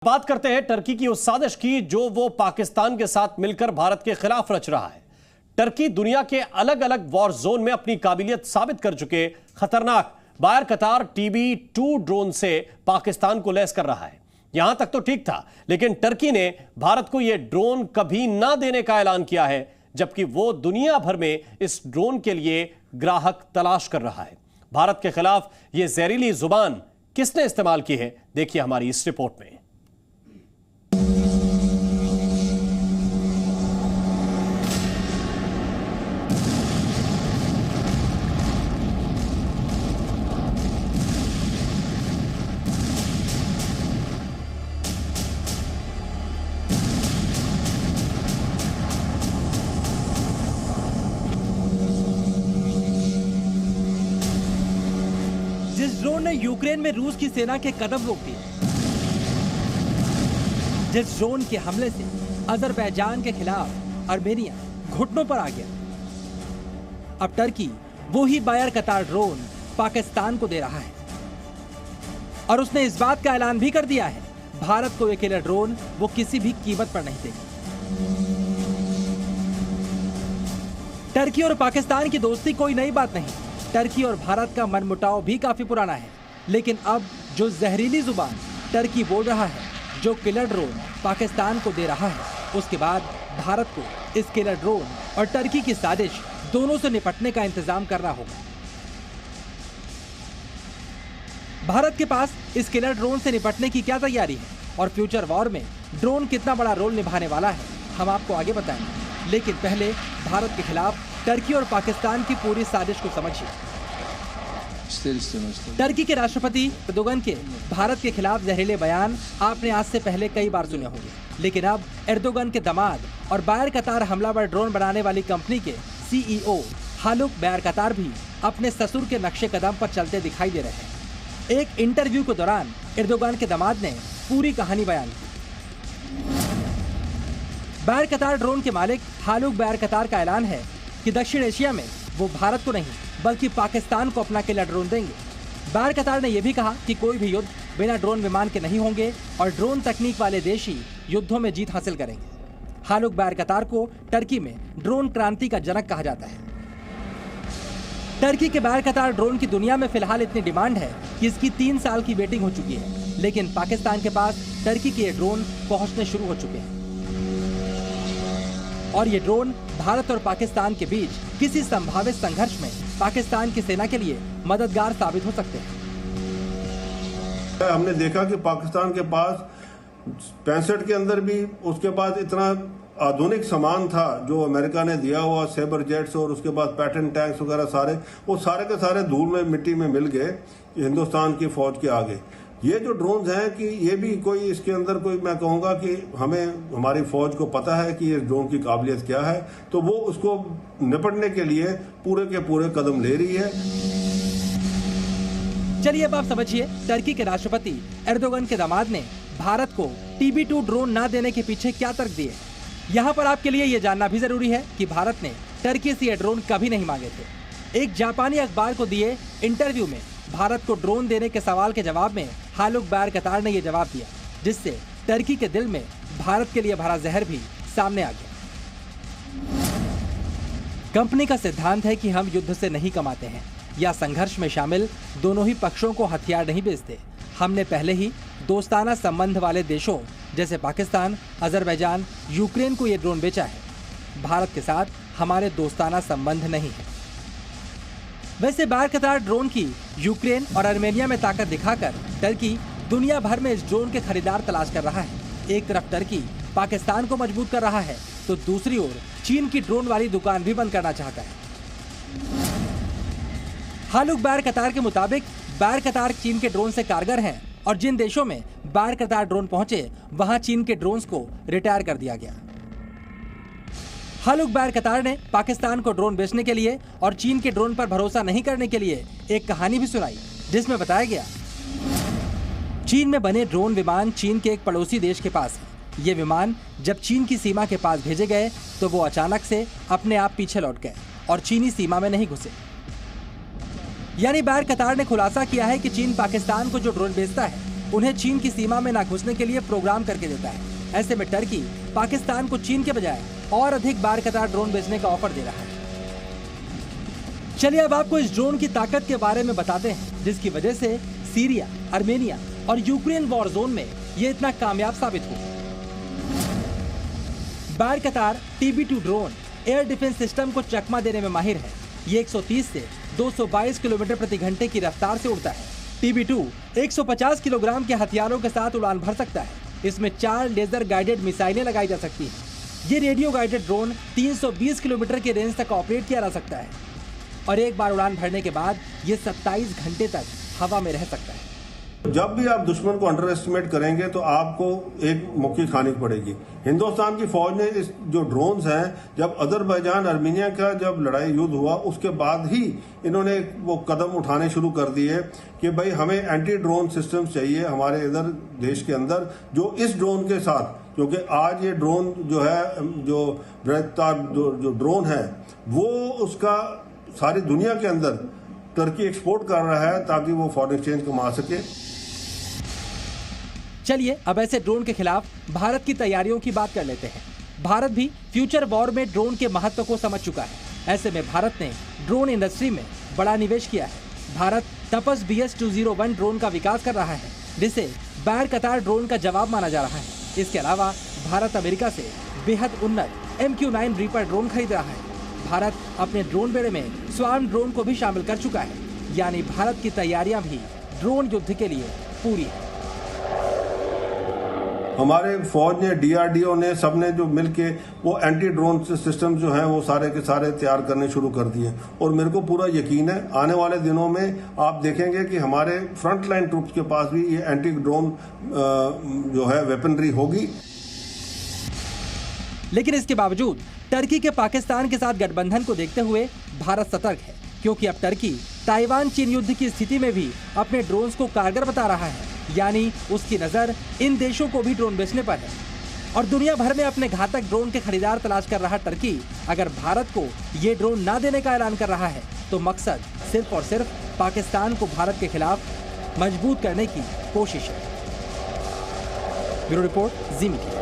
बात करते हैं टर्की की उस साजिश की जो वो पाकिस्तान के साथ मिलकर भारत के खिलाफ रच रहा है। टर्की दुनिया के अलग अलग वॉर जोन में अपनी काबिलियत साबित कर चुके खतरनाक बायर कतार TB2 ड्रोन से पाकिस्तान को लैस कर रहा है। यहां तक तो ठीक था, लेकिन टर्की ने भारत को यह ड्रोन कभी ना देने का ऐलान किया है, जबकि वो दुनिया भर में इस ड्रोन के लिए ग्राहक तलाश कर रहा है। भारत के खिलाफ यह जहरीली जुबान किसने इस्तेमाल की है, देखिए हमारी इस रिपोर्ट में। जिस ड्रोन ने यूक्रेन में रूस की सेना के कदम रोक दिए, जिस ड्रोन के हमले से अजरबैजान के खिलाफ आर्मेनिया घुटनों पर आ गया, अब टर्की वो ही बायर कतार ड्रोन पाकिस्तान को दे रहा है। और उसने इस बात का ऐलान भी कर दिया है, भारत को अकेला ड्रोन वो किसी भी कीमत पर नहीं देगा। टर्की और पाकिस्तान की दोस्ती कोई नई बात नहीं। टर्की और भारत का मनमुटाव भी काफी पुराना है, लेकिन अब जो जहरीली जुबान टर्की बोल रहा है, जो किलर ड्रोन पाकिस्तान को दे रहा है, उसके बाद भारत को इस किलर ड्रोन और टर्की की साजिश दोनों से निपटने का इंतजाम करना होगा। भारत के पास इस किलर ड्रोन से निपटने की क्या तैयारी है और फ्यूचर वॉर में ड्रोन कितना बड़ा रोल निभाने वाला है, हम आपको आगे बताएंगे। लेकिन पहले भारत के खिलाफ टर्की और पाकिस्तान की पूरी साजिश को समझिए। टर्की के राष्ट्रपति एर्दोगन के भारत के खिलाफ जहरीले बयान आपने आज से पहले कई बार सुने होंगे, लेकिन अब एर्दोगन के दामाद और बायर कतार हमलावर ड्रोन बनाने वाली कंपनी के CEO हालुक बायर कतार भी अपने ससुर के नक्शे कदम पर चलते दिखाई दे रहे हैं। एक इंटरव्यू के दौरान एर्दोगन के दामाद ने पूरी कहानी बयान की। बायर कतार ड्रोन के मालिक हालुक बायर कतार का ऐलान है कि दक्षिण एशिया में वो भारत को नहीं बल्कि पाकिस्तान को अपना किलर ड्रोन देंगे। बायर कतार ने यह भी कहा कि कोई भी युद्ध बिना ड्रोन विमान के नहीं होंगे और ड्रोन तकनीक वाले देश ही युद्धों में जीत हासिल करेंगे। हालुक बायर कतार को टर्की में ड्रोन क्रांति का जनक कहा जाता है। टर्की के बायर कतार ड्रोन की दुनिया में फिलहाल इतनी डिमांड है कि इसकी 3 साल की वेटिंग हो चुकी है, लेकिन पाकिस्तान के पास टर्की के ये ड्रोन पहुंचने शुरू हो चुके हैं और ये ड्रोन भारत और पाकिस्तान के बीच किसी संभावित संघर्ष में पाकिस्तान की सेना के लिए मददगार साबित हो सकते हैं। हमने देखा कि पाकिस्तान के पास 65 के अंदर भी उसके बाद इतना आधुनिक सामान था जो अमेरिका ने दिया हुआ, सेबर जेट्स और उसके बाद पैटर्न टैंक्स वगैरह सारे, वो सारे के सारे धूल में मिट्टी में मिल गए हिंदुस्तान की फौज के आगे। ये जो ड्रोन्स हैं कि ये भी कोई इसके अंदर कोई, मैं कहूँगा कि हमें हमारी फौज को पता है कि ये ड्रोन की काबिलियत क्या है, तो वो उसको निपटने के लिए पूरे के पूरे कदम ले रही है। चलिए अब आप समझिए टर्की के राष्ट्रपति एर्दोगन के दामाद ने भारत को TB2 ड्रोन ना देने के पीछे क्या तर्क दिए। यहाँ पर आपके लिए ये जानना भी जरूरी है कि भारत ने टर्की से ये ड्रोन कभी नहीं मांगे थे। एक जापानी अखबार को दिए इंटरव्यू में भारत को ड्रोन देने के सवाल के जवाब में हालुक बायर कतार ने यह जवाब दिया, जिससे टर्की के दिल में भारत के लिए भरा जहर भी सामने आ गया। कंपनी का सिद्धांत है कि हम युद्ध से नहीं कमाते हैं या संघर्ष में शामिल दोनों ही पक्षों को हथियार नहीं बेचते। हमने पहले ही दोस्ताना संबंध वाले देशों जैसे पाकिस्तान, अजरबैजान, यूक्रेन को ये ड्रोन बेचा है। भारत के साथ हमारे दोस्ताना संबंध नहीं है। वैसे बायर कतार ड्रोन की यूक्रेन और आर्मेनिया में ताकत दिखाकर टर्की दुनिया भर में इस ड्रोन के खरीदार तलाश कर रहा है। एक तरफ टर्की पाकिस्तान को मजबूत कर रहा है, तो दूसरी ओर चीन की ड्रोन वाली दुकान भी बंद करना चाहता है। हालुक बायर कतार के मुताबिक बायर कतार चीन के ड्रोन से कारगर हैं और जिन देशों में बायर कतार ड्रोन पहुंचे वहां चीन के ड्रोन्स को रिटायर कर दिया गया। हालुक बायर कतार ने पाकिस्तान को ड्रोन बेचने के लिए और चीन के ड्रोन पर भरोसा नहीं करने के लिए एक कहानी भी सुनाई, जिसमें बताया गया चीन में बने ड्रोन विमान चीन के एक पड़ोसी देश के पास है। ये विमान जब चीन की सीमा के पास भेजे गए तो वो अचानक से अपने आप पीछे लौट गए और चीनी सीमा में नहीं घुसे। यानी बायर कतार ने खुलासा किया है कि चीन पाकिस्तान को जो ड्रोन बेचता है उन्हें चीन की सीमा में ना घुसने के लिए प्रोग्राम करके देता है। ऐसे में टर्की पाकिस्तान को चीन के बजाय और अधिक बार-कतार ड्रोन बेचने का ऑफर दे रहा है। चलिए अब आपको इस ड्रोन की ताकत के बारे में बताते हैं, जिसकी वजह से सीरिया, आर्मेनिया और यूक्रेन वॉर जोन में ये इतना कामयाब साबित हुआ। बार-कतार TB2 drone air defence system को चकमा देने में माहिर है। ये 130 से 222 किलोमीटर प्रति घंटे की रफ्तार से उड़ता है। TB2 150 किलोग्राम के हथियारों के साथ उड़ान भर सकता है। इसमें 4 लेजर गाइडेड मिसाइलें लगाई जा सकती हैं। ये रेडियो गाइडेड ड्रोन 320 किलोमीटर की रेंज तक ऑपरेट किया जा सकता है और एक बार उड़ान भरने के बाद ये 27 घंटे तक हवा में रह सकता है। जब भी आप दुश्मन को अंडर एस्टिमेट करेंगे तो आपको एक मुक्की खानी पड़ेगी। हिंदुस्तान की फौज ने इस जो ड्रोन्स हैं, जब अजरबैजान आर्मीनिया का जब लड़ाई युद्ध हुआ उसके बाद ही इन्होंने वो कदम उठाने शुरू कर दिए कि भाई हमें एंटी ड्रोन सिस्टम चाहिए हमारे इधर देश के अंदर, जो इस ड्रोन के साथ, क्योंकि आज ये ड्रोन जो है, जो बृहत्तार जो ड्रोन है, वो उसका सारी दुनिया के अंदर टर्की एक्सपोर्ट कर रहा है ताकि वो फॉरेन एक्सचेंज कमा सके। चलिए अब ऐसे ड्रोन के खिलाफ भारत की तैयारियों की बात कर लेते हैं। भारत भी फ्यूचर वॉर में ड्रोन के महत्व को समझ चुका है। ऐसे में भारत ने ड्रोन इंडस्ट्री में बड़ा निवेश किया है। भारत तपस BS-201 ड्रोन का विकास कर रहा है, जिसे बार-कतार ड्रोन का जवाब माना जा रहा है। इसके अलावा भारत अमेरिका से बेहद उन्नत MQ-9 रीपर ड्रोन खरीद रहा है। भारत अपने ड्रोन बेड़े में स्वार्म ड्रोन को भी शामिल कर चुका है, यानी भारत की तैयारियां भी ड्रोन युद्ध के लिए पूरी है। हमारे फौज ने, DRDO ने, सबने जो मिलके वो एंटी ड्रोन सिस्टम जो हैं वो सारे के सारे तैयार करने शुरू कर दिए और मेरे को पूरा यकीन है आने वाले दिनों में आप देखेंगे कि हमारे फ्रंट लाइन ट्रूप्स के पास भी ये एंटी ड्रोन जो है वेपनरी होगी। लेकिन इसके बावजूद टर्की के पाकिस्तान के साथ गठबंधन को देखते हुए भारत सतर्क है, क्योंकि अब टर्की ताइवान चीन युद्ध की स्थिति में भी अपने ड्रोन्स को कारगर बता रहा है, यानी उसकी नजर इन देशों को भी ड्रोन बेचने पर है। और दुनिया भर में अपने घातक ड्रोन के खरीदार तलाश कर रहा टर्की अगर भारत को ये ड्रोन ना देने का ऐलान कर रहा है तो मकसद सिर्फ और सिर्फ पाकिस्तान को भारत के खिलाफ मजबूत करने की कोशिश है। ब्यूरो रिपोर्ट, जी मीडिया।